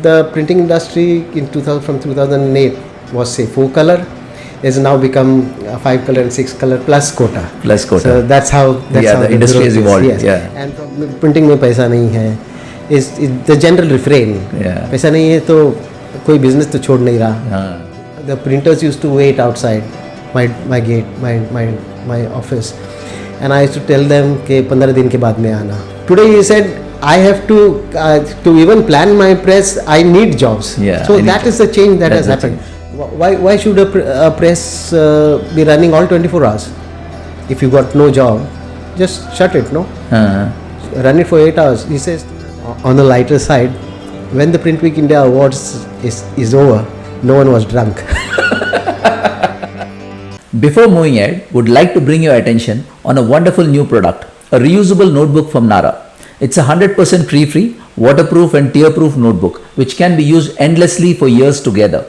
the printing industry in 2000 from 2008 was say 4 color, has now become 5 color and 6 color plus quota. Plus quota. So that's how the industry has evolved. Yes. Yeah. And from printing में पैसा नहीं है is the general refrain. Yeah. पैसा नहीं है तो कोई business तो छोड़ नहीं रहा. The printers used to wait outside my gate, my office, and I used to tell them कि 15 दिन के बाद में आना. Today he said I have to even plan my press. I need jobs. Yeah, so that is the change that has happened. Why should a press be running all 24 hours? If you got no job, just shut it. No, run it for 8 hours. He says, on the lighter side, when the PrintWeek India Awards is over, no one was drunk. Before moving ahead, would like to bring your attention on a wonderful new product, a reusable notebook from NARA. It's a 100% tree-free, waterproof and tear-proof notebook which can be used endlessly for years together.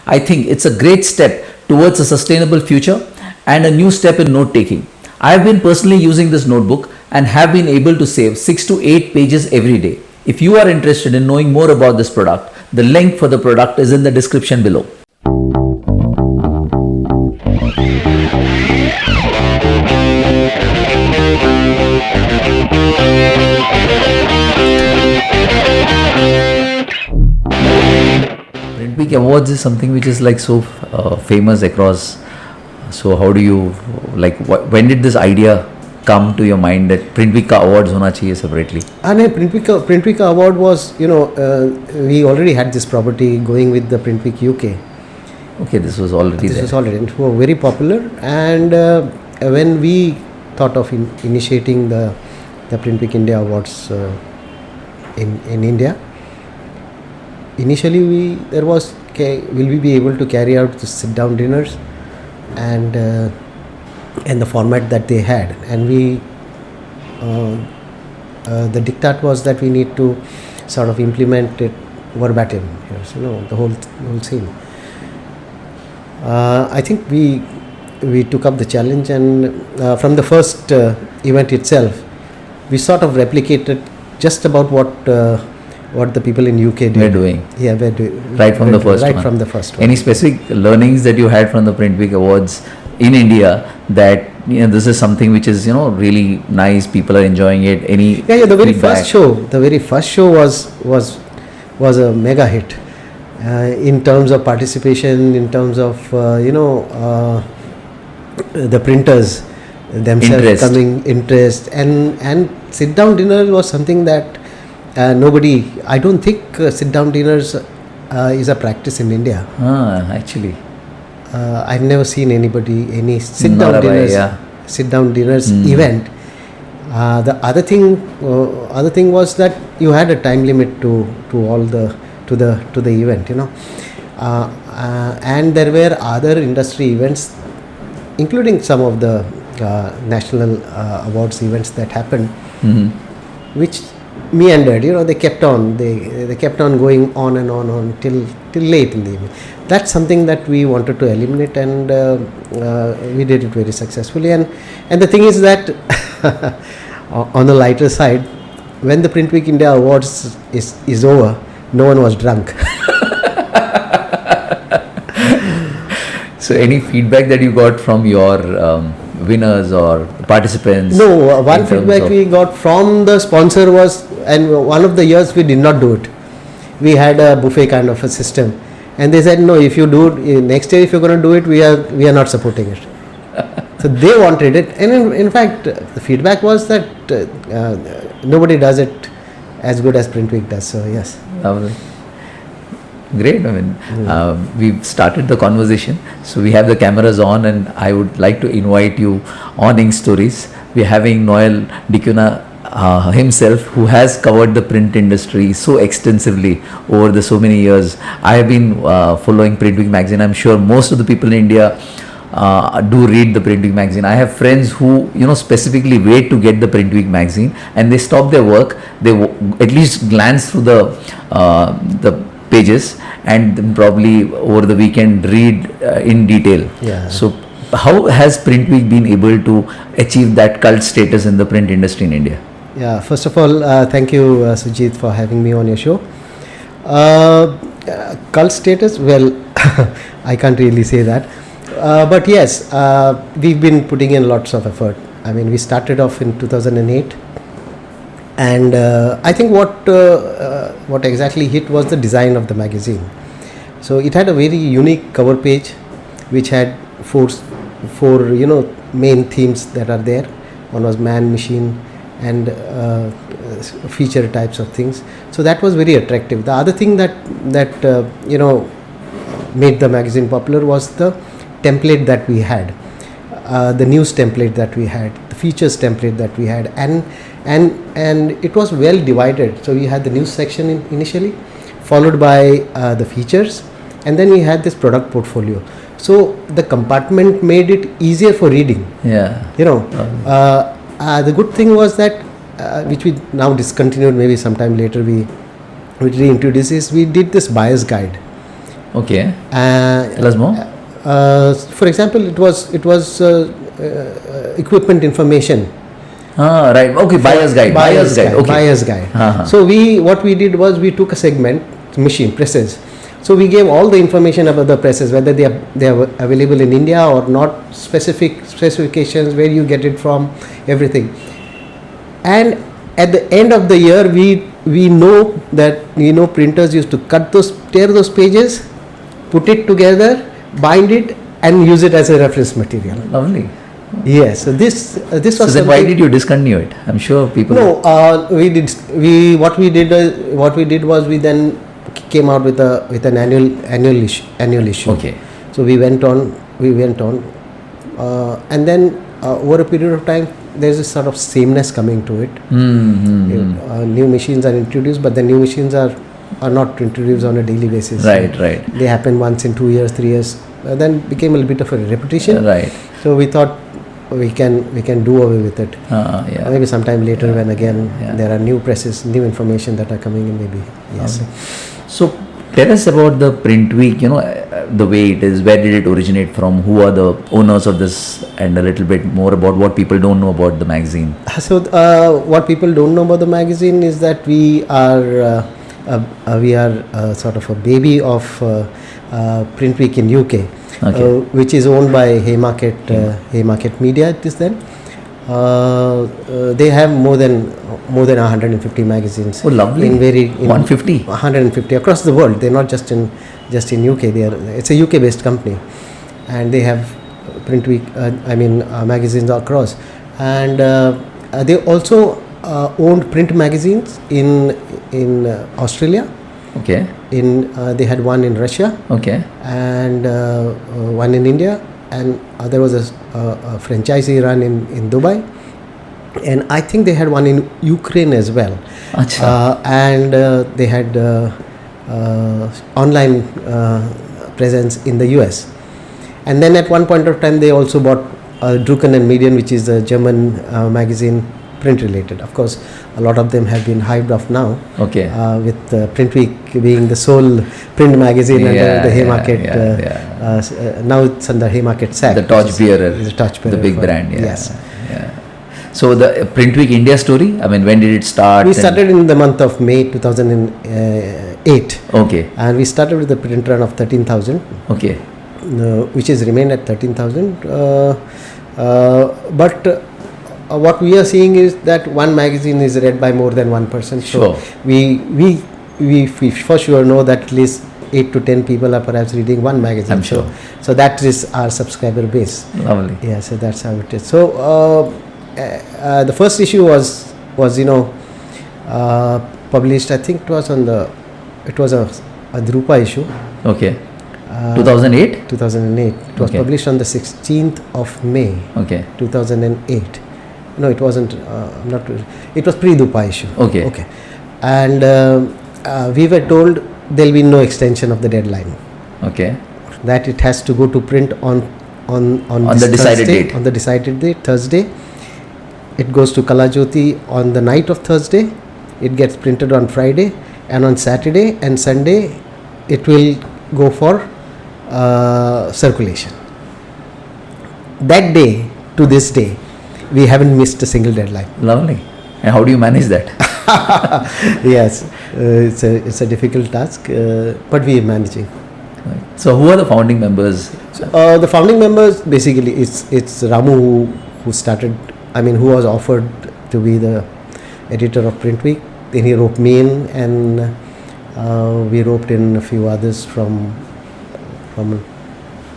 I think it's a great step towards a sustainable future and a new step in note-taking. I have been personally using this notebook and have been able to save 6 to 8 pages every day. If you are interested in knowing more about this product, the link for the product is in the description below. PrintWeek Awards is something which is like so famous across. So how do you when did this idea come to your mind that PrintWeek Awards hona chahiye separately? PrintWeek Award was, we already had this property going with the PrintWeek UK. Okay, this was already there. This was already. It was very popular, and when we thought of initiating the PrintWeek India Awards in India, initially will we be able to carry out the sit-down dinners and the format that they had, and we the diktat was that we need to sort of implement it verbatim, the whole scene. I think we took up the challenge, and from the first event itself, we sort of replicated just about what the people in UK did. We're doing. Yeah, we're doing. Right from the first one. Right from the first one. Any specific learnings that you had from the PrintWeek Awards in India that this is something which is really nice, people are enjoying it? Any the very feedback? The very first show was a mega hit in terms of participation, in terms of the printers themselves coming interest, and sit down dinner was something that I don't think sit down dinners is a practice in India. Actually, I've never seen any sit down dinners event. The other thing was that you had a time limit to the event, and there were other industry events, including some of the national awards events that happened, which meandered. They kept on going on and on till late in the evening. That's something that we wanted to eliminate, and we did it very successfully. And the thing is that on the lighter side, when the PrintWeek India Awards is over, no one was drunk. So any feedback that you got from your winners or participants? No, one feedback we got from the sponsor was, and one of the years we did not do it. We had a buffet kind of a system, and they said, no, if you do it next year, if you're going to do it, we are not supporting it. So they wanted it, and in fact the feedback was that nobody does it as good as PrintWeek does. So yes. Great. We've started the conversation, so we have the cameras on, and I would like to invite you on Ink Stories. We're having Noel D'Cunha himself, who has covered the print industry so extensively over the so many years. I have been following PrintWeek magazine. I'm sure most of the people in India do read the PrintWeek magazine. I have friends who specifically wait to get the PrintWeek magazine, and they stop their work, they at least glance through the pages, and then probably over the weekend read in detail. Yeah. So how has PrintWeek been able to achieve that cult status in the print industry in India? Yeah, first of all, thank you Sujit for having me on your show. Cult status, well, I can't really say that. But yes, we've been putting in lots of effort. I mean, we started off in 2008. And I think what exactly hit was the design of the magazine. So it had a very unique cover page, which had four main themes that are there. One was man, machine, and feature types of things. So that was very attractive. The other thing that made the magazine popular was the template that we had, the news template that we had, the features template that we had, and it was well divided. So we had the news section initially, followed by the features, and then we had this product portfolio. So the compartment made it easier for reading. Yeah. The good thing was that which we now discontinued, maybe sometime later we reintroduced, is we did this buyer's guide. Okay. Tell us more. For example, it was equipment information. Right. Okay. Buyer's guide. Okay. Buyer's guide. Uh-huh. So what we did was we took a segment, machine presses. So we gave all the information about the presses, whether they are available in India or not, specifications, where you get it from, everything. And at the end of the year, we know that printers used to tear those pages, put it together, bind it, and use it as a reference material. Lovely. Yes. So this was. So then why did you discontinue it? I'm sure people. No, what we did was we then came out with an annual issue. Okay. So we went on, and then over a period of time, there's a sort of sameness coming to it. New machines are introduced, but the new machines are not introduced on a daily basis. Right. They happen once in 2 years, 3 years. Then became a little bit of a repetition. Right. So we thought we can do away with it. Yeah. Maybe sometime later, when again there are new presses, new information that are coming in. Maybe yes. Okay. So tell us about the PrintWeek. The way it is. Where did it originate from? Who are the owners of this? And a little bit more about what people don't know about the magazine. So what people don't know about the magazine is that we are sort of a baby of PrintWeek in UK. Okay. Which is owned by Haymarket Media. It is then. They have more than 150 magazines. Oh, lovely! 150. 150 across the world. They're not just in UK. It's a UK based company, and they have PrintWeek. Magazines across, and they also owned print magazines in Australia. Okay. They had one in Russia. Okay. And one in India, and there was a franchisee run in Dubai, and I think they had one in Ukraine as well. And they had online presence in the US. And then at one point of time, they also bought Drucken and Median, which is a German magazine, print related. Of course, a lot of them have been hived off now. Okay. With PrintWeek being the sole print magazine under the Haymarket. Now it's under Haymarket SAC. The torchbearer. The big brand. Yeah. Yes. Yeah. So the PrintWeek India story. I mean, when did it start? We started in the month of May 2008. Okay. And we started with a print run of 13,000. Okay. Which has remained at 13,000. But what we are seeing is that one magazine is read by more than one person. Sure. So we for sure know that at least 8 to 10 people are perhaps reading one magazine. I'm sure. So that is our subscriber base. Lovely. Yeah. So that's how it is. So the first issue was published. I think it was a Drupa issue. Okay. 2008. 2008. It was published on the 16th of May. Okay. 2008. No, it wasn't. It was pre-Dupa issue. Okay. And we were told there will be no extension of the deadline. Okay. That it has to go to print on the decided date. On the decided date, Thursday. It goes to Kalajyoti on the night of Thursday. It gets printed on Friday, and on Saturday and Sunday, it will go for circulation. That day to this day, we haven't missed a single deadline. Lovely. And how do you manage that? Yes, it's a difficult task, but we are managing. Right. So who are the founding members? The founding members, basically, it's Ramu who started. I mean, who was offered to be the editor of PrintWeek. Then he roped me in, and we roped in a few others from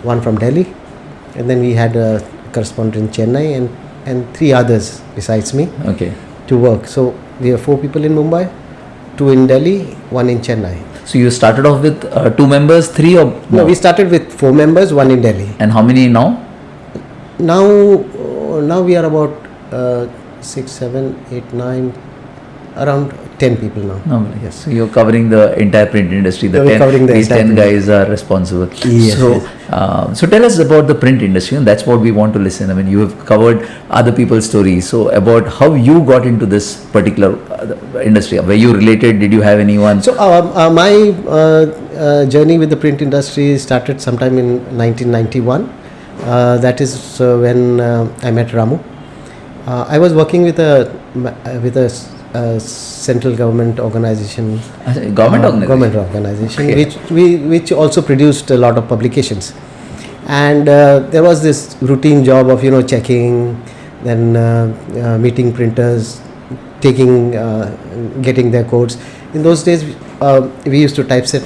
one from Delhi, and then we had a correspondent in Chennai, and 3 others besides me. Okay. To work. So we have 4 people in Mumbai, 2 in Delhi, 1 in Chennai. So you started off with 2 members, 3 or more? No, we started with 4 members, 1 in Delhi. And how many now? Now we are about 6, 7, 8, 9, around 10 people now. No, yes. So you're covering the entire print industry. These 10 guys are responsible. Yes, so, yes. So tell us about the print industry, and that's what we want to listen. I mean, you have covered other people's stories. So about how you got into this particular industry. Were you related? Did you have anyone? So my journey with the print industry started sometime in 1991. That is when I met Ramu. I was working with a central government organization. Government organization, okay. which also produced a lot of publications, and there was this routine job of checking, then meeting printers, getting their codes. In those days, we used to typeset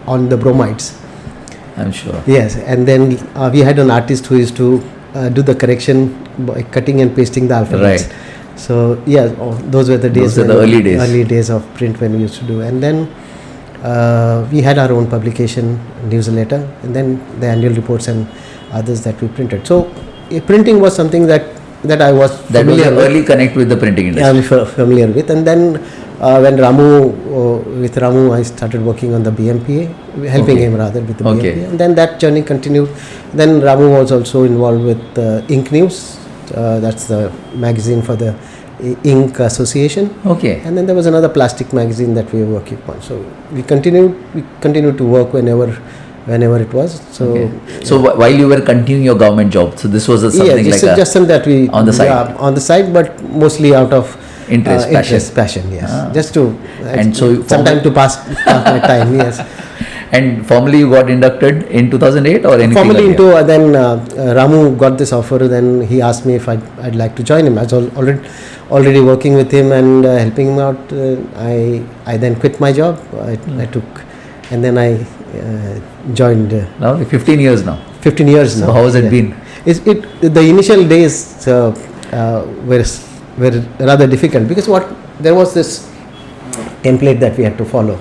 on the bromides. I'm sure. Yes, and then we had an artist who used to do the correction by cutting and pasting the alphabets. Right. So yeah, those were the days. Those were the early days. Early days of print when we used to do, and then we had our own publication, newsletter, and then the annual reports and others that we printed. So printing was something that I was familiar with. Early connect with the printing industry. Yeah, familiar with, and then when with Ramu, I started working on the BMPA, helping him rather with the BMPA, and then that journey continued. Then Ramu was also involved with Ink News. That's the magazine for the Ink Association. Okay. And then there was another plastic magazine that we were working on. So we continued to work whenever it was. So So while you were continuing your government job, so this was something just something that we on the side. Yeah, on the side, but mostly out of interest, passion. Yes, just to and so sometime to pass my time. Yes. And formally you got inducted in 2008 or anything? Formally then Ramu got this offer. Then he asked me if I'd like to join him. I was already working with him and helping him out. I then quit my job. I took, and then I joined. Now 15 years now. 15 years now. So how has it been? The initial days were rather difficult because there was this template that we had to follow.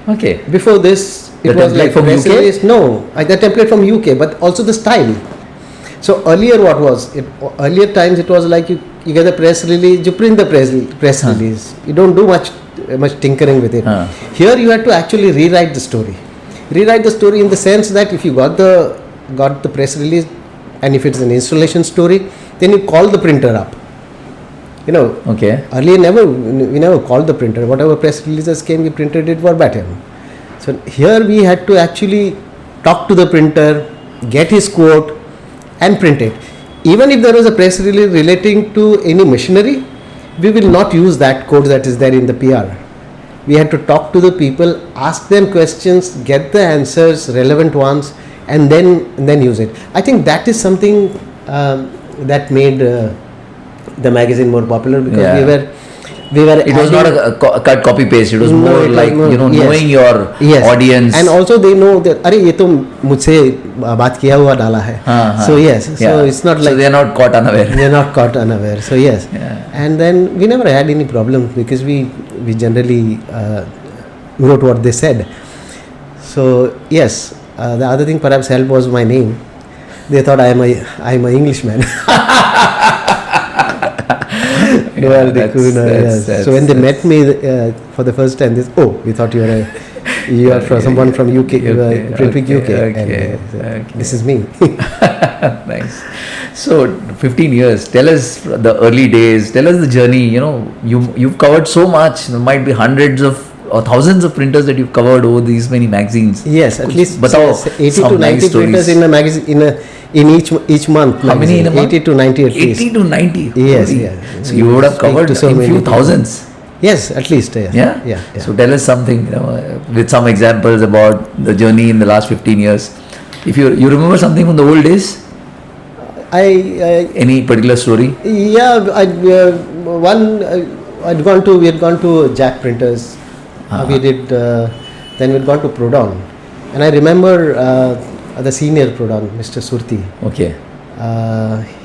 Okay. Before this, it was like from UK? Release. No, the template from UK, but also the style. So earlier, earlier times it was like you get a press release, you print the press release. You don't do much tinkering with it. Here you had to actually rewrite the story. Rewrite the story in the sense that if you got the press release, and if it's an installation story, then you call the printer up. Okay. Earlier we never called the printer. Whatever press releases came, we printed it verbatim. So here we had to actually talk to the printer, get his quote, and print it. Even if there was a press release relating to any machinery, we will not use that code that is there in the PR. We had to talk to the people, ask them questions, get the answers, relevant ones, and then use it. I think that is something that made the magazine more popular because it was not a cut copy paste. It was more like knowing your audience, and also they know that अरे ये तो मुझसे बात किया हुआ डाला है. So yes, so it's not like so they are not caught unaware. They are not caught unaware. So yes, and then we never had any problem because we generally wrote what they said. So yes, the other thing perhaps helped was my name. They thought I am a Englishman. Noel D'Cunha, yes. So when they met me for the first time, we thought you are from someone from UK, PrintWeek UK, and this is me. Nice. So 15 years. Tell us the early days. Tell us the journey. You've covered so much. There might be hundreds of or thousands of printers that you've covered over these many magazines. Yes, at least 80 to 90 printers in a magazine in each month. How many in a month? 80 to 90 at least. 80 to 90. Yes, So you would have covered a few thousands. Yes, at least. Yes. Yeah? Yeah. So tell us something, with some examples about the journey in the last 15 years. If you remember something from the old days, any particular story? Yeah, we had gone to Jack Printers. We did, then we'd gone to Prodon. And I remember the senior Prodon, Mr. Surti. Okay.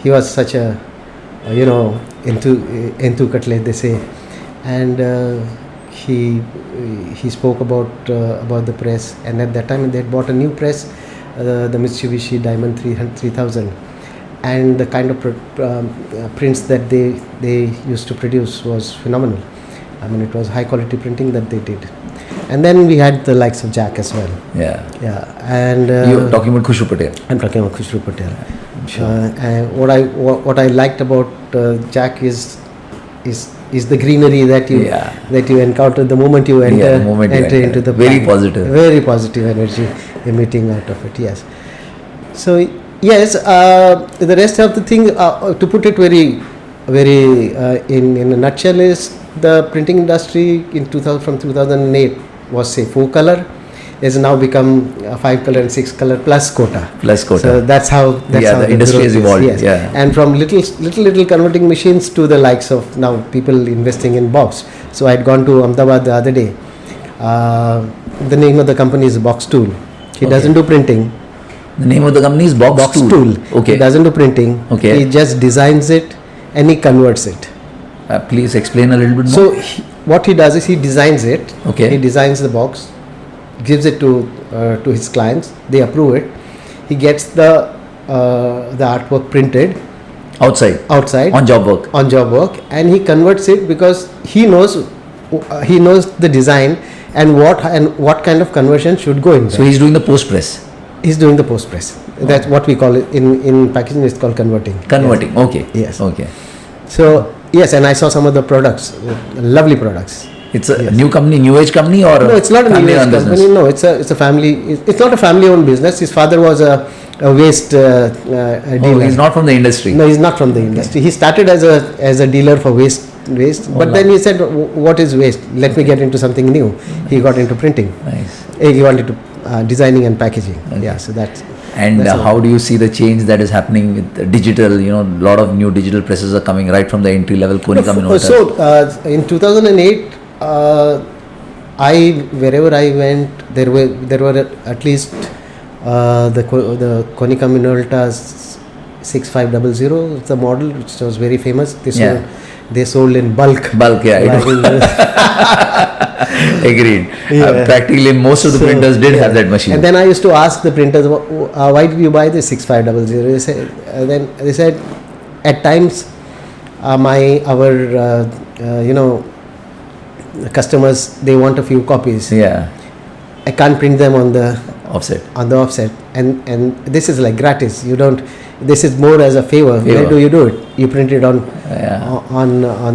He was such a, entu katle, they say. And he spoke about the press. And at that time, they had bought a new press, the Mitsubishi Diamond 3000. And the kind of prints that they used to produce was phenomenal. I mean, it was high quality printing that they did. And then we had the likes of Jack as well. Yeah. And you're talking about Khushru Patel. I'm talking about Khushru Patel. Sure. And what I liked about Jack is the greenery that you encounter the moment you enter into the very plant. Very positive energy emitting out of it. Yes. So yes, the rest of the thing, to put it very in a nutshell, is the printing industry from 2008 was, say, 4-color. Has now become 5-color and 6-color plus quota. So that's how the industry has evolved. Yes. Yeah. And from little converting machines to the likes of now people investing in box. So I had gone to Ahmedabad the other day. The name of the company is Box Tool. He doesn't do printing. The name of the company is Box Tool. Okay. He doesn't do printing. Okay. He just designs it and he converts it. Please explain a little bit more. So what he does is he designs it. Okay. He designs the box, gives it to his clients. They approve it. He gets the artwork printed outside on job work, and he converts it because he knows the design and what kind of conversion should go in there. So he's doing the post press. He's doing the post press. That's what we call it in packaging. It's called converting. Yes. Okay. Yes. Okay. So yes, and I saw some of the products, lovely products. It's a new company, new age company, or no? It's not a new age company. Business? No, it's a family. It's not a family-owned business. His father was a waste dealer. Oh, he's not from the industry. No, he's not from the industry. He started as a dealer for waste. But then he said, "What is waste? Let me get into something new." He got into printing. Nice. He got into designing and packaging. Okay. Yeah, so that's. And how do you see the change that is happening with digital? A lot of new digital presses are coming right from the entry level. So in 2008, wherever I went, there were at least the Konica Minolta 6500, the model which was very famous. They sold in bulk. Agreed. Practically most of the printers did have that machine. And then I used to ask the printers, why did you buy this 6500? They said at times our customers, they want a few copies. Yeah. I can't print them on the offset. And this is like gratis. You don't. This is more as a favor. Where do you do it? You print it on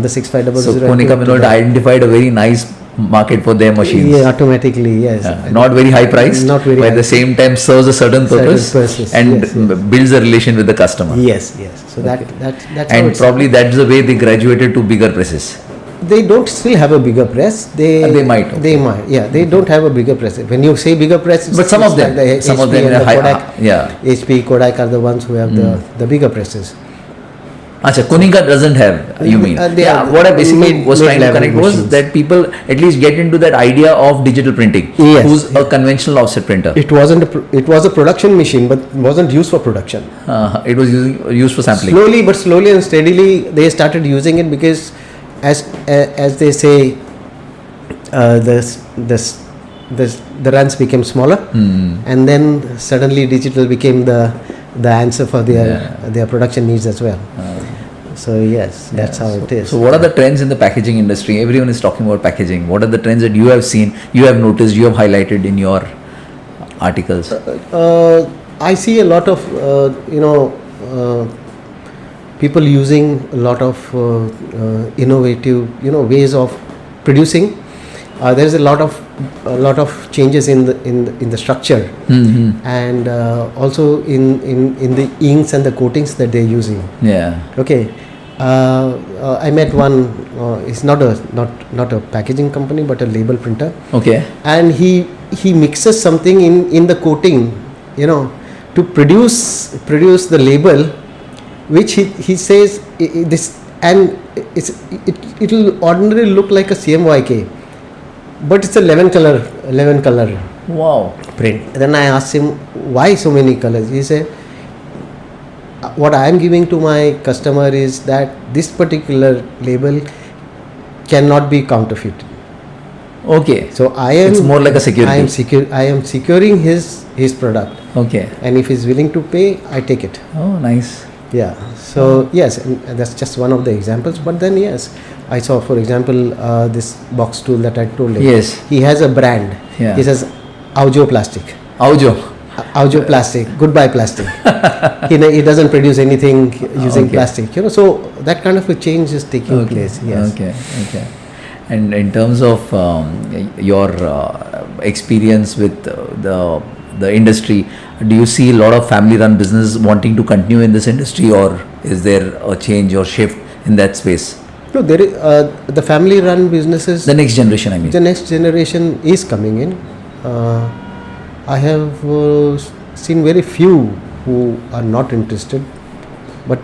the 6500. So Konica Minolta identified a very nice market for their machines. Yeah, automatically, yes. Not very high priced, not very but high. at the same time serves a certain purpose and builds a relation with the customer. Yes. So that's and probably that's the way they graduated to bigger presses. They don't still have a bigger press. They might. Okay. They might. Yeah, they don't have a bigger press. When you say bigger press, but some of them, like some of them, Kodak, HP, Kodak are the ones who have the bigger presses. Acha, Konica doesn't have, you mean? What I basically was trying to connect was that people at least get into that idea of digital printing. Yes. Who's a conventional offset printer. It was a production machine, but wasn't used for production. It was used for sampling. Slowly and steadily, they started using it because, as they say, the runs became smaller, and then suddenly digital became the answer for their production needs as well. So yes, that's how it is. So what are the trends in the packaging industry? Everyone is talking about packaging. What are the trends that you have seen, you have noticed, you have highlighted in your articles? I see a lot of people using a lot of innovative ways of producing. There's a lot of changes in the structure, and also in the inks and the coatings that they're using. Yeah. Okay. I met one. It's not a packaging company, but a label printer. Okay. And he mixes something in the coating, to produce the label, which he says this, and it will ordinarily look like a CMYK, but it's a 11 color Wow. print. Then I asked him, why so many colors? He said, what I am giving to my customer is that this particular label cannot be counterfeit. Okay. So it's more like a security. I am securing his product. Okay. And if he's willing to pay, I take it. Oh, nice. Yeah. So yes, and that's just one of the examples. But then yes, I saw, for example, this box tool that I told you. Yes. He has a brand. Yeah. He says Aujo Plastic. Aujo Plastic. Goodbye plastic. he doesn't produce anything using plastic. So that kind of a change is taking place. Yes. Okay. And in terms of your experience with the industry, do you see a lot of family-run business wanting to continue in this industry, or is there a change or shift in that space? No, there is the family-run businesses. The next generation, I mean. The next generation is coming in. I have seen very few who are not interested, but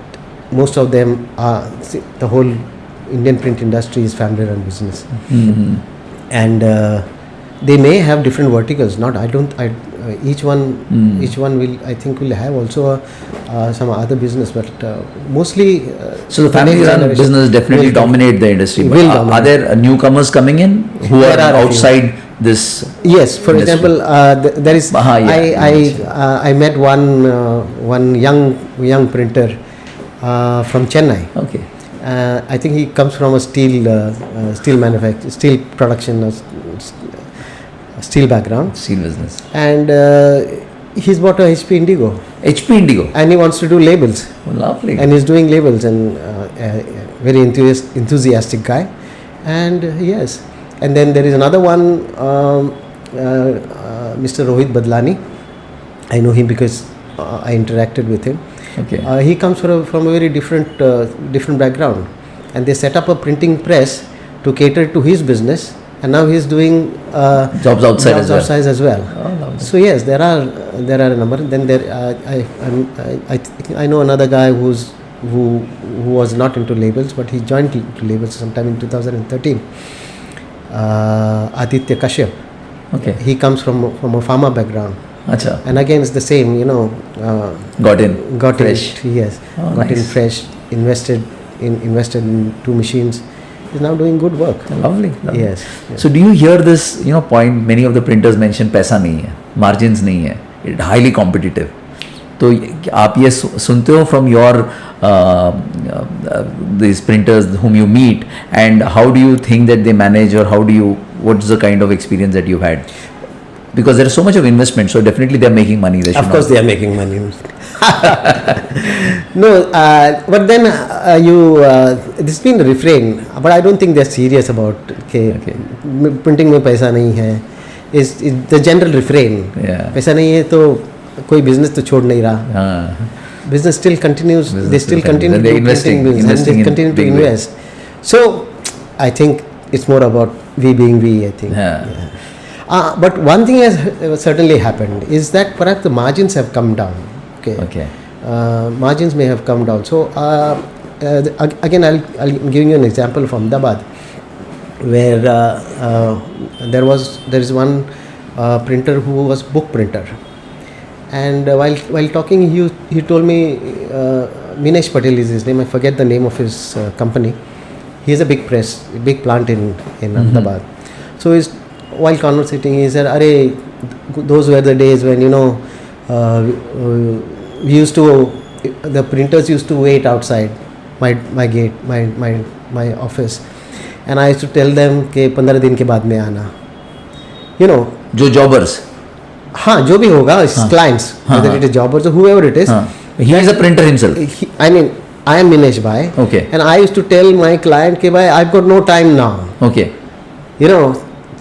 most of them are. The whole Indian print industry is family-run business, and they may have different verticals. Each one will have also some other business, but mostly. So the family-run business definitely dominate the industry. But are there newcomers coming in who are outside this? Yes, for example, there is. I met one young printer from Chennai. Okay. I think he comes from a steel production, steel background. Steel business. And he's bought a HP Indigo. And he wants to do labels. Oh, lovely. And he's doing labels, and very enthusiastic guy. And yes. And then there is another one, Mr. Rohit Badlani. I know him because I interacted with him. Okay. He comes from a very different background, and they set up a printing press to cater to his business, and now he's doing jobs outside as well. Oh, so yes, there are a number. Then I know another guy who was not into labels, but he joined to labels sometime in 2013. Aditya Kashyap. Okay. He comes from a pharma background. Achha. And again, it's the same, got in fresh. Yes. Oh, got nice. in fresh, invested in 2 machines. He's now doing good work. Lovely. Yes. So do you hear this, point? Many of the printers mention पैसा नहीं है, margins नहीं है, it's highly competitive. तो आप ये सुनते हो from your these printers whom you meet, and how do you think that they manage, or what's the kind of experience that you've had? Because there is so much of investment, so definitely they are making money. Of course, they are making money. No, but then this has been a refrain. But I don't think they're serious about printing में पैसा नहीं है. Is the general refrain. Yeah. पैसा नहीं है तो कोई business तो छोड़ नहीं रहा. Business still continues. They still continue to do printing business, and they continue to invest. So I think it's more about we being we. I think. Yeah. But one thing has certainly happened is that perhaps the margins have come down. Okay. Margins may have come down. So again, I'll give you an example from Ahmedabad, where there is one printer who was book printer, and while talking, he told me Minesh Patel is his name. I forget the name of his company. He has a big press, a big plant in Ahmedabad. So while conversating, he said, "Arey, those were the days when the printers used to wait outside my gate, my office, and I used to tell them कि 15 दिन के बाद में आना." जो jobbers. हाँ, जो भी होगा, clients, whether it is jobbers or whoever it is. He is a printer himself. I am Minesh bhai. Okay. And I used to tell my client कि भाई I've got no time now. Okay.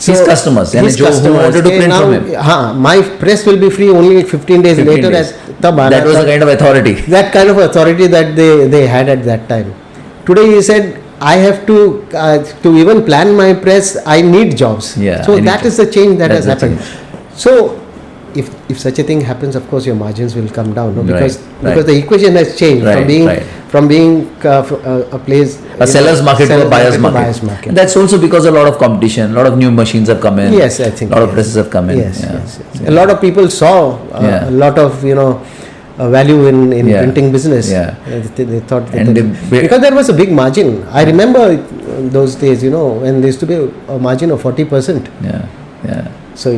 So his customers, who wanted to print from him. My press will be free only 15 days later. That was the kind of authority. That kind of authority that they had at that time. today he said, I have to even plan my press, I need jobs. Yeah, so that is the change that has That's the happened. So if such a thing happens, of course your margins will come down, no? because the equation has changed from being a place, a seller's market to a buyer's market. And that's also because a lot of competition, a lot of new machines have come in. Yes, I think a lot of presses have come in. Yes. A lot of people saw a lot of value in printing business. They thought because there was a big margin. I remember those days, when there used to be a margin of 40%. So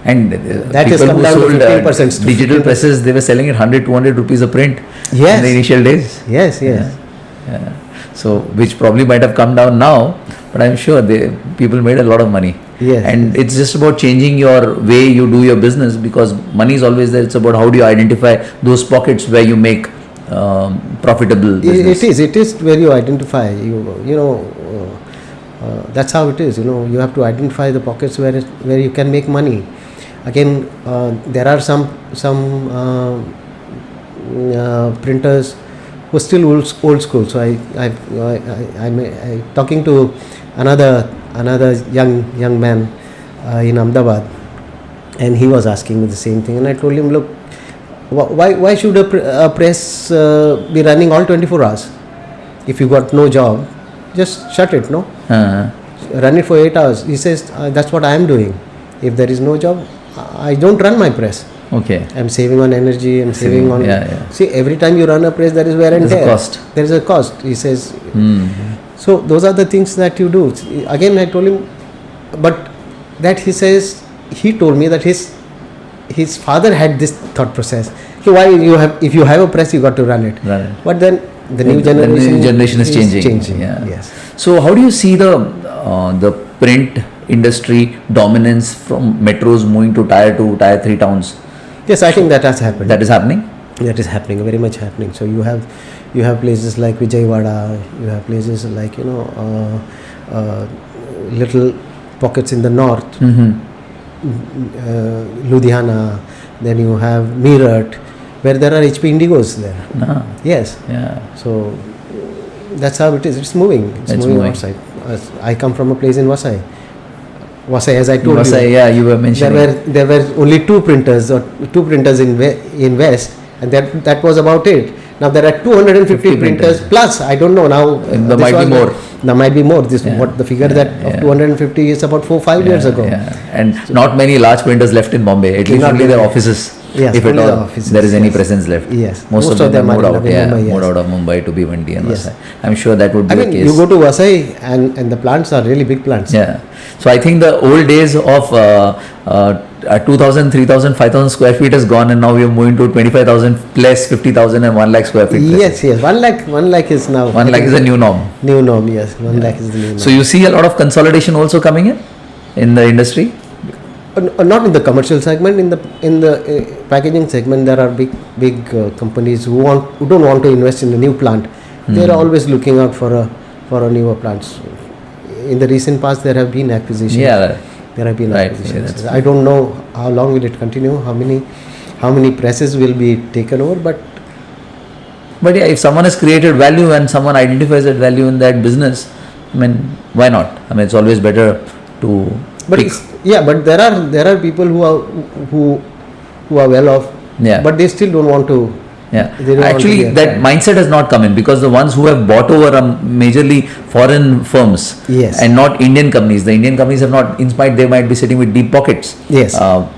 and that has come down to 15%. Digital presses, they were selling at 100-200 rupees a print in the initial days. Yes. So which probably might have come down now, but I'm sure people made a lot of money. And it's just about changing your way you do your business, because money is always there. It's about how do you identify those pockets where you make profitable business. It is where you identify. That's how it is. You have to identify the pockets where you can make money. Again, there are some printers who are still old school. So I talking to another young man in Ahmedabad, and he was asking me the same thing, and I told him, look, why should a press be running all 24 hours? If you got no job, just shut it, no? Run it for 8 hours. He says, that's what I am doing. If there is no job, I don't run my press. Okay. I'm saving on energy, I'm saving on... See, every time you run a press, there is wear and tear. There is a cost, he says. So, those are the things that you do. Again, I told him, but that he told me that his father had this thought process. So, if you have a press, you got to run it. But then the new generation is changing. Yes. So, how do you see the print industry dominance from metros moving to tier 2, tier 3 towns? Yes, I think that has happened. That is happening? That is happening, very much happening. So you have places like Vijayawada, you have places like little pockets in the north, Ludhiana, then you have Meerut, where there are HP Indigos there. Yes. So that's how it is. It's moving. It's moving outside. I come from a place in Vasai, as I told you. You were mentioning. There were only two printers in West, and that was about it. Now there are 250 printers plus. I don't know now. There might be more. There might be more. What the figure of 250 is about 4-5 years ago. And not many large printers left in Bombay. At least only their offices. Yes, if at all there is any presence left. Yes. Most of them moved out. Moved out of Mumbai to Bhiwandi and Vasai. I'm sure that would be the case. You go to Vasai and the plants are really big plants. So I think the old days of 2,000, 3,000, 5,000 square feet is gone, and now we are moving to 25,000 plus 50,000 and 1 lakh square feet. Yes. 1 lakh is now. 1 lakh is a new norm. New norm, yes. 1 lakh is the new norm. So you see a lot of consolidation also coming in the industry? Not in the commercial segment. In the packaging segment, there are big companies who don't want to invest in a new plant. They are always looking out for a newer plants. In the recent past, there have been acquisitions. There have been acquisitions. I don't know how long will it continue. How many presses will be taken over, but if someone has created value and someone identifies that value in that business, why not? It's always better to. But there are people who are well off, but they still don't want to. Actually, that mindset has not come in, because the ones who have bought over are majorly foreign firms and not Indian companies. The Indian companies have not, in spite they might be sitting with deep pockets,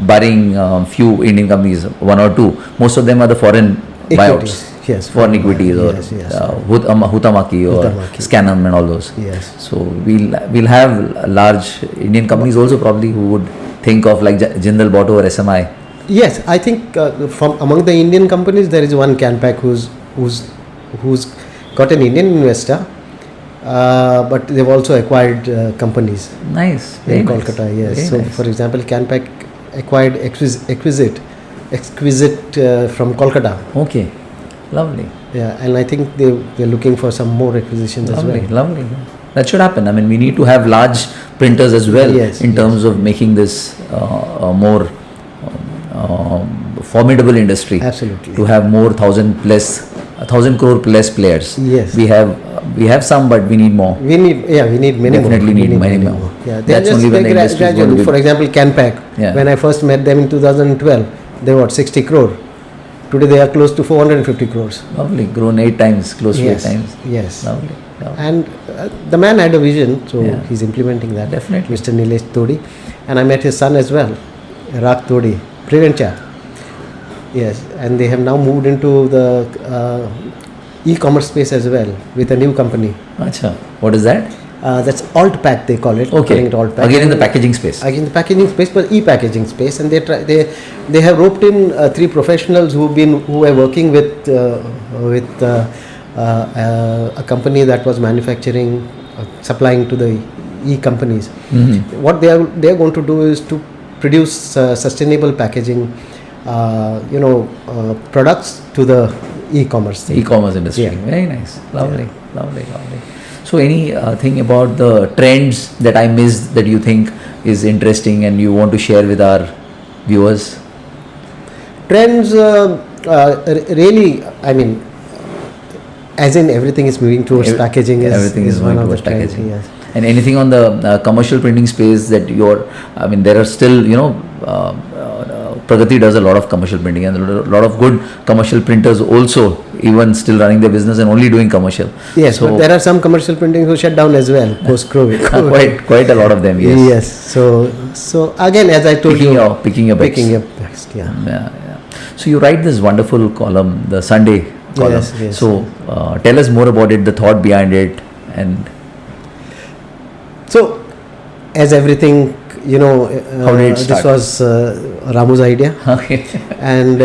barring few Indian companies, 1 or 2. Most of them are the foreign buyouts. Foreign equities or Huhtamaki or Scanum and all those. So we'll have large Indian companies also probably who would think of like Jindal bought over SMI. Yes, I think from among the Indian companies there is one Canpack who's got an Indian investor, but they've also acquired companies. Nice. In Kolkata. Yes. So for example, Canpack acquired Exquisite from Kolkata. Okay. Lovely. And I think they're looking for some more acquisitions as well. Lovely. That should happen. We need to have large printers as well in terms of making this a more formidable industry. Absolutely. To have more 1,000 crore plus players. Yes. We have We have some, but we need more. We need many more. Definitely We need many more. Yeah, That's only when the industry is going to be. For example, Canpack. Yeah. When I first met them in 2012, they were 60 crore. Today they are close to 450 crores. Lovely, grown 8 times, close to 8 times. Yes. Lovely. And the man had a vision, so Yeah. he's implementing that. Definitely. Mr. Nilesh Todi. And I met his son as well, Rak Todi, brilliant chap. Yes, and they have now moved into the e-commerce space as well with a new company. Acha. What is that? That's Altpack, they call it. Okay. Calling it Altpack. Again in the packaging space. Again, the packaging space, but e-packaging space, and they have roped in 3 professionals who were working with a company that was manufacturing, supplying to the e-companies. Mm-hmm. What they are going to do is to produce sustainable packaging, products to the e-commerce. E-commerce industry. Yeah. Very nice. Lovely. Lovely. So any thing about the trends that I missed that you think is interesting and you want to share with our viewers? Trends, really, I mean, as in everything is moving towards packaging. Everything is one moving of towards the trends, packaging. yes. And anything on the commercial printing space that there are still, Pragati does a lot of commercial printing and a lot of good commercial printers also, even still running their business and only doing commercial. Yes, so but there are some commercial printing who shut down as well post-COVID. quite a lot of them. Yes. Yes. So again, as I told you, picking your bets. Picking up best, yeah. Yeah. So you write this wonderful column, the Sunday column. Yes. So tell us more about it, the thought behind it, and so as everything, how did it start? This was Ramu's idea. Okay. And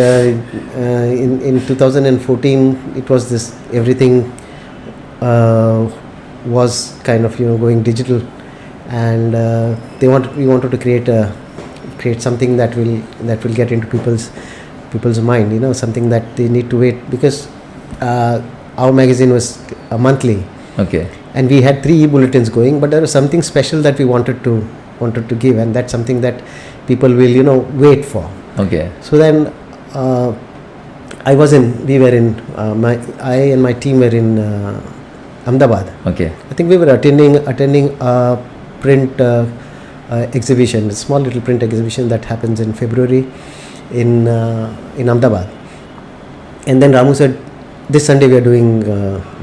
in 2014, it was this, everything was kind of going digital, and we wanted to create something that will get into people's mind, something that they need to wait, because our magazine was a monthly. Okay. And we had 3 e-bulletins going, but there was something special that we wanted to give, and that's something that people will wait for. Okay. So then I and my team were in Ahmedabad. Okay. I think we were attending a print exhibition, a small little print exhibition that happens in February in Ahmedabad. And then Ramu said, this Sunday we are doing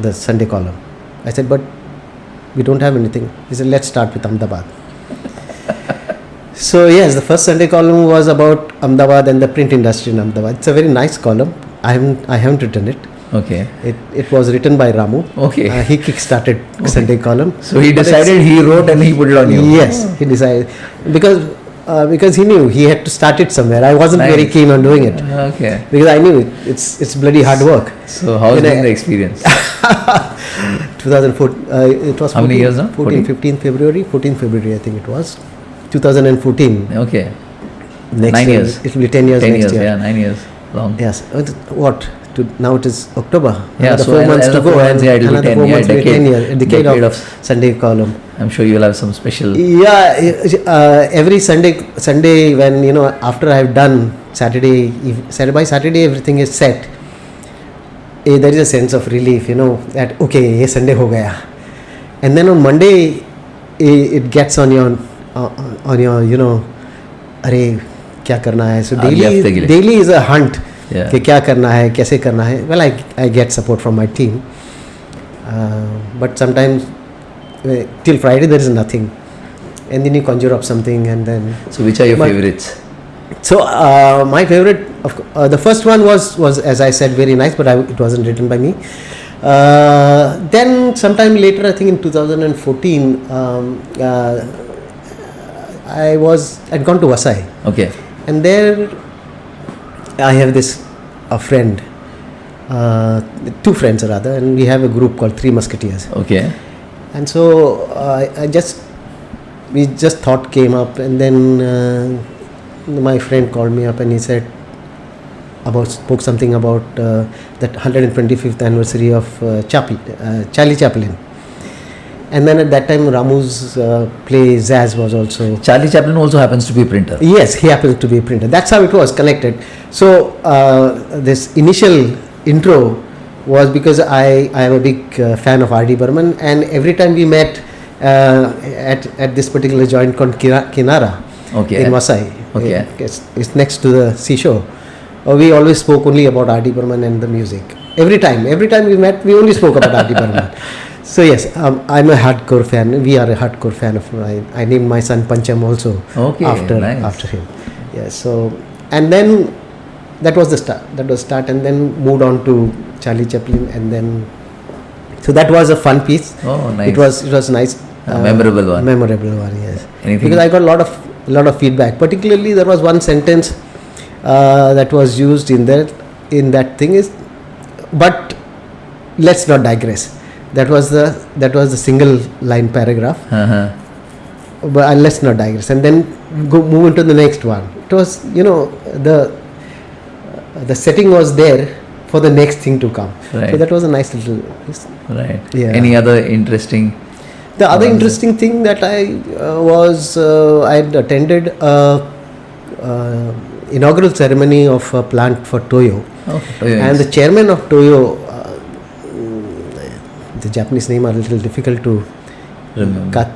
the Sunday column. I said, but we don't have anything. He said, let's start with Ahmedabad. So yes, the first Sunday column was about Ahmedabad and the print industry in Ahmedabad. It's a very nice column. I haven't written it. Okay. It was written by Ramu. Okay. He kick-started Sunday column. So he decided, he wrote and he put it on you. Yes, he decided, because he knew he had to start it somewhere. I wasn't Nice. very keen on doing it. Okay. Because I knew it's bloody hard work. So how has been the experience? 2004. It was How many years now? 14 February I think it was. 2014. Okay. Next 9 year, years. it will be 10 years 10 next years, year. yeah, 9 years. Long. Yes. What? Now it is October. Yeah, another so 4 months to another go. 4 months, yeah, it'll be Another 10, 4 yeah, months will be 10 years. decade of Sunday column. I'm sure you'll have some special. Yeah, every Sunday when after I have done Saturday by Saturday everything is set. There is a sense of relief, that okay, ye Sunday ho gaya. And then on Monday, it gets on your, अरे क्या करना है. So daily is a hunt. Yeah. कि क्या करना है, कैसे करना है. Well, I get support from my team, but sometimes till Friday there is nothing, and then you conjure up something, and then. So which are your favorites? So my favorite, the first one was as I said very nice, but it wasn't written by me. Then sometime later, I think in 2014, I'd gone to Vasai. Okay. And there I have a friend, 2 friends rather, and we have a group called 3 Musketeers. Okay. And so we just thought came up, and then my friend called me up and he said spoke something about that 125th anniversary of Charlie Chaplin. And then at that time Ramu's play Zaz was also. Charlie Chaplin also happens to be a printer. Yes, he happens to be a printer. That's how it was connected. So this initial intro was because I am a big fan of R.D. Burman, and every time we met at this particular joint called Kinara in Vasai, it's next to the seashore. We always spoke only about R.D. Burman and the music. Every time we met, we only spoke about R.D. Burman. So yes, I'm a hardcore fan. We are a hardcore fan of mine. I named my son Pancham also after him. Yeah. So, and then that was the start. And then moved on to Charlie Chaplin, and then so that was a fun piece. Oh, nice. It was nice. Memorable one. Yes. Anything? Because I got a lot of feedback. Particularly, there was one sentence that was used in that thing is, but let's not digress. That was the single line paragraph. But let's not digress, and then move into the next one. It was, the setting was there for the next thing to come. Right. So that was a nice little. Right. Yeah. Any other interesting? The other interesting thing that I had attended inaugural ceremony of a plant for Toyo, and the chairman of Toyo, the Japanese name are a little difficult to remember.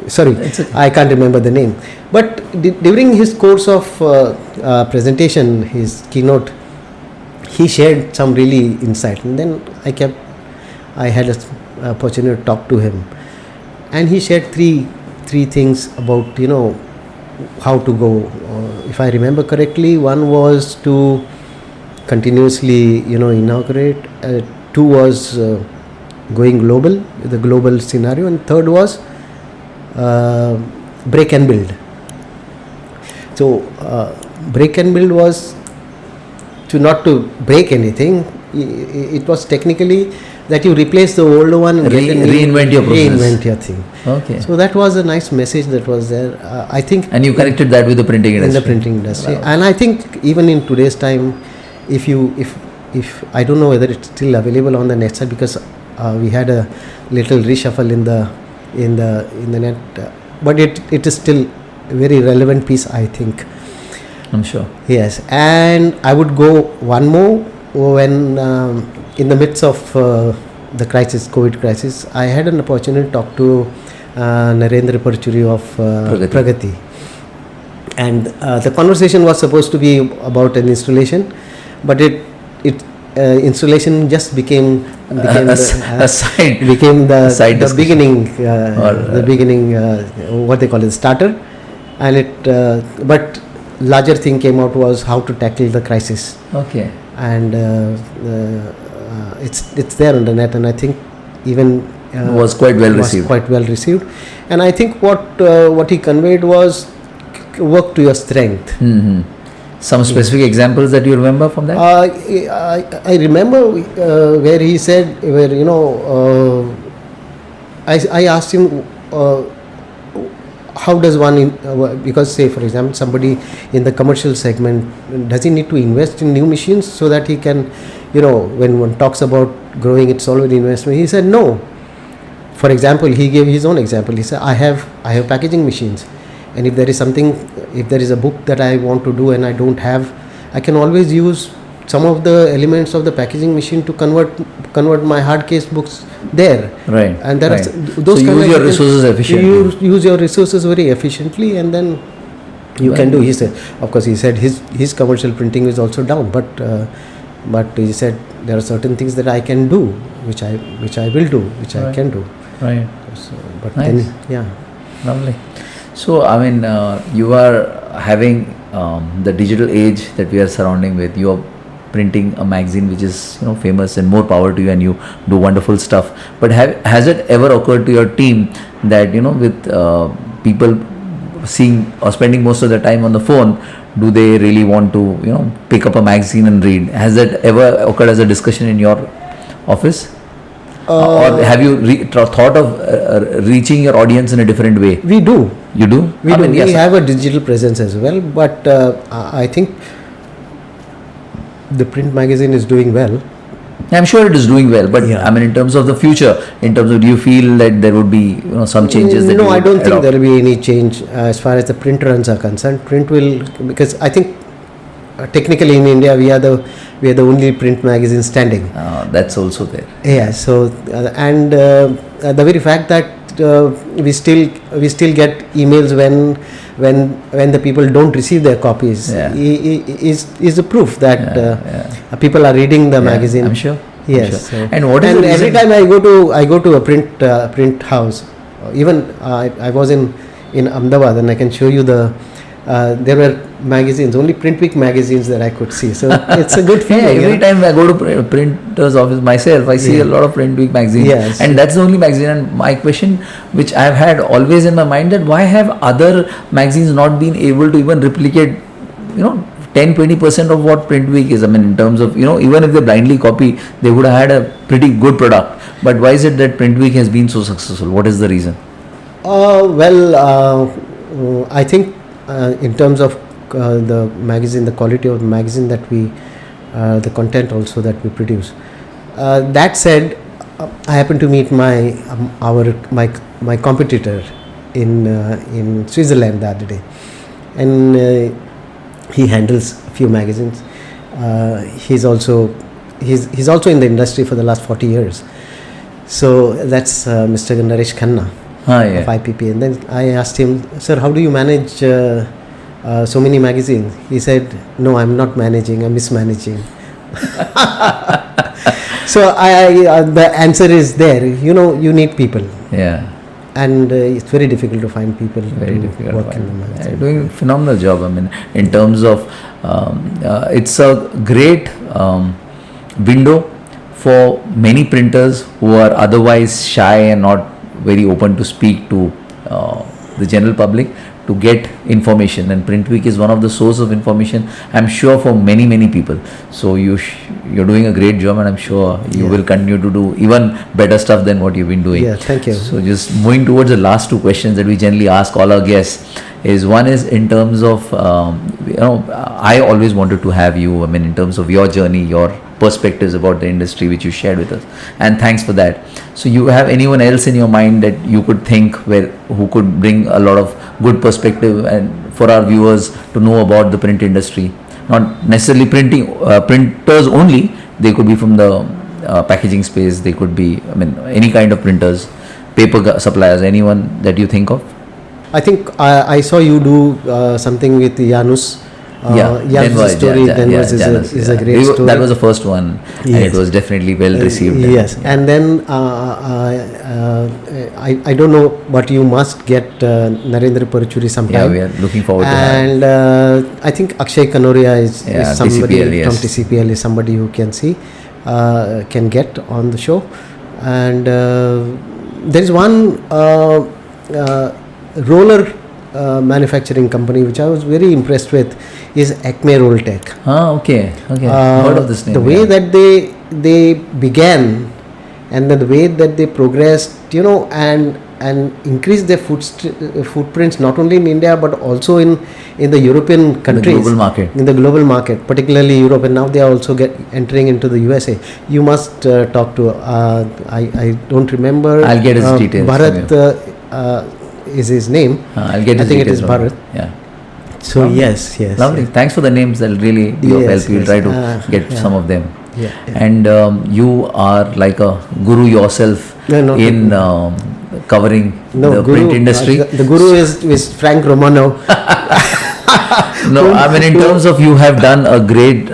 Sorry, I can't remember the name. But during his course of presentation, his keynote, he shared some really insight, and then I had an opportunity to talk to him, and he shared three things about how to go. If I remember correctly, one was to continuously inaugurate. Two was going global, the global scenario, and third was break and build. So break and build was not to break anything. It was technically that you replace the old one and reinvent your process. Reinvent your thing. Okay. So that was a nice message that was there. I think. And you connected that with the printing industry. In the printing industry, Wow. And I think even in today's time, if I don't know whether it's still available on the net side, because we had a little reshuffle in the net, but it is still a very relevant piece, I think. I'm sure. Yes, and I would go one more when in the midst of the COVID crisis, I had an opportunity to talk to Narendra Parchuri of Pragati. And the conversation was supposed to be about an installation, but installation just became the beginning, what they call it, starter, and but larger thing came out was how to tackle the crisis. Okay. And it's there on the net, and I think even was quite well received. And I think what he conveyed was work to your strength. Mm-hmm. Some specific examples that you remember from that? I remember where he said, I asked him, how does one, because say for example somebody in the commercial segment, does he need to invest in new machines so that he can, when one talks about growing, it's already investment. He said no. For example, he gave his own example. He said, I have packaging machines, and if there is a book that I want to do and I don't have, I can always use some of the elements of the packaging machine to convert my hard case books there. Right. And there right. are those. So use your resources efficiently. You use your resources very efficiently, and then you can do. He said, of course, his commercial printing is also down, but he said there are certain things that I can do, which I will do, which I can do. Right. So, but nice. then, yeah. Lovely. So, I mean, you are having the digital age that we are surrounding with. You are printing a magazine which is famous, and more power to you, and you do wonderful stuff. But has it ever occurred to your team that with people seeing or spending most of their time on the phone, do they really want to pick up a magazine and read? Has that ever occurred as a discussion in your office? Or have you thought of reaching your audience in a different way? We do. You do? We have a digital presence as well, but I think the print magazine is doing well. I'm sure it is doing well, but I mean, in terms of the future, do you feel that there would be some changes? No, I don't think there will be any change as far as the print runs are concerned. Print will, because I think technically in India we are the only print magazine standing. That's also there. Yeah. So and the very fact that we still get emails when the people don't receive their copies is a proof that people are reading the magazine. I'm sure. Yes. I'm sure. And what is the reason? Every time I go to a print house, even I was in Ahmedabad, and I can show you there were magazines, only PrintWeek magazines that I could see. So it's a good feeling. Every time I go to printer's office myself, I see a lot of PrintWeek magazines. Yes. And that's the only magazine. And my question, which I've had always in my mind, that why have other magazines not been able to even replicate, 10-20% of what PrintWeek is? I mean, in terms of, even if they blindly copy, they would have had a pretty good product. But why is it that PrintWeek has been so successful? What is the reason? I think in terms of the magazine, the quality of the magazine that the content also that we produce. That said, I happened to meet my competitor in Switzerland the other day, and he handles a few magazines. He's also in the industry for the last 40 years. So that's Mr. Noel D'Cunha of IPP. And then I asked him, sir, how do you manage so many magazines? He said, no, I'm not managing, I'm mismanaging. So the answer is there. You need people. Yeah. And it's very difficult to find people to work in the magazine. You're doing a phenomenal job. I mean, in terms of, it's a great window for many printers who are otherwise shy and not very open to speak to the general public, to get information, and PrintWeek is one of the source of information, I'm sure, for many people. So you're doing a great job, and I'm sure you will continue to do even better stuff than what you've been doing. Yeah, thank you. So just moving towards the last two questions that we generally ask all our guests is, one is in terms of I always wanted to have you, in terms of your journey, your perspectives about the industry which you shared with us, and thanks for that. So you have anyone else in your mind that you could think who could bring a lot of good perspective and for our viewers to know about the print industry? Not necessarily printers only, they could be from the packaging space, they could be any kind of printers, paper suppliers, anyone that you think of? I think I saw you do something with Janus. Janus' story is a great story. That was the first one, and it was definitely well received. Yes, and then I don't know, but you must get Narendra Parachuri sometime. Yeah, we are looking forward to that. And I think Akshay Kanoria is somebody TCPL, from TCPL is somebody who can get on the show. And there is one roller manufacturing company which I was very impressed with is Acme Roll Tech. Okay. Heard of this name. The way that they began, and the way that they progressed, and increased their footprints not only in India but also in the European countries, in the global market, particularly Europe, and now they are also entering into the USA. You must talk to I don't remember. I'll get his details. Bharat is his name. I'll get his I think details. it is Bharat. Yeah. So lovely. Yes. Lovely. Thanks for the names. That'll really be of help. We'll try to get some of them. Yeah. And you are like a guru yourself in covering the print industry. The guru is Frank Romano. No, in terms of, you have done a great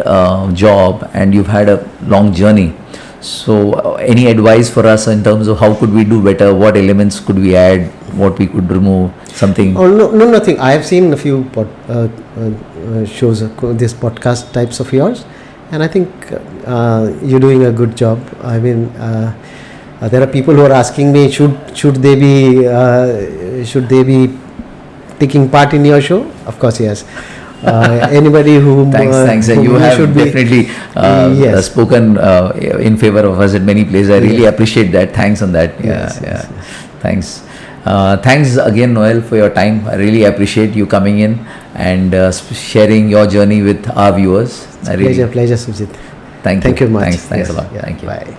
job and you've had a long journey. So any advice for us in terms of how could we do better? What elements could we add? What we could remove? Something? Oh, no, nothing. I have seen a few shows, this podcast types of yours, and I think you're doing a good job. There are people who are asking me, should they be taking part in your show? Of course, yes. Anybody who thanks. You have definitely spoken in favor of us at many places. I really appreciate that. Thanks on that. Yes. Thanks. Thanks again, Noel, for your time. I really appreciate you coming in and sharing your journey with our viewers. Pleasure, Sujit. Thank you. Thank you much. Thanks a lot. Yeah. Thank you. Bye.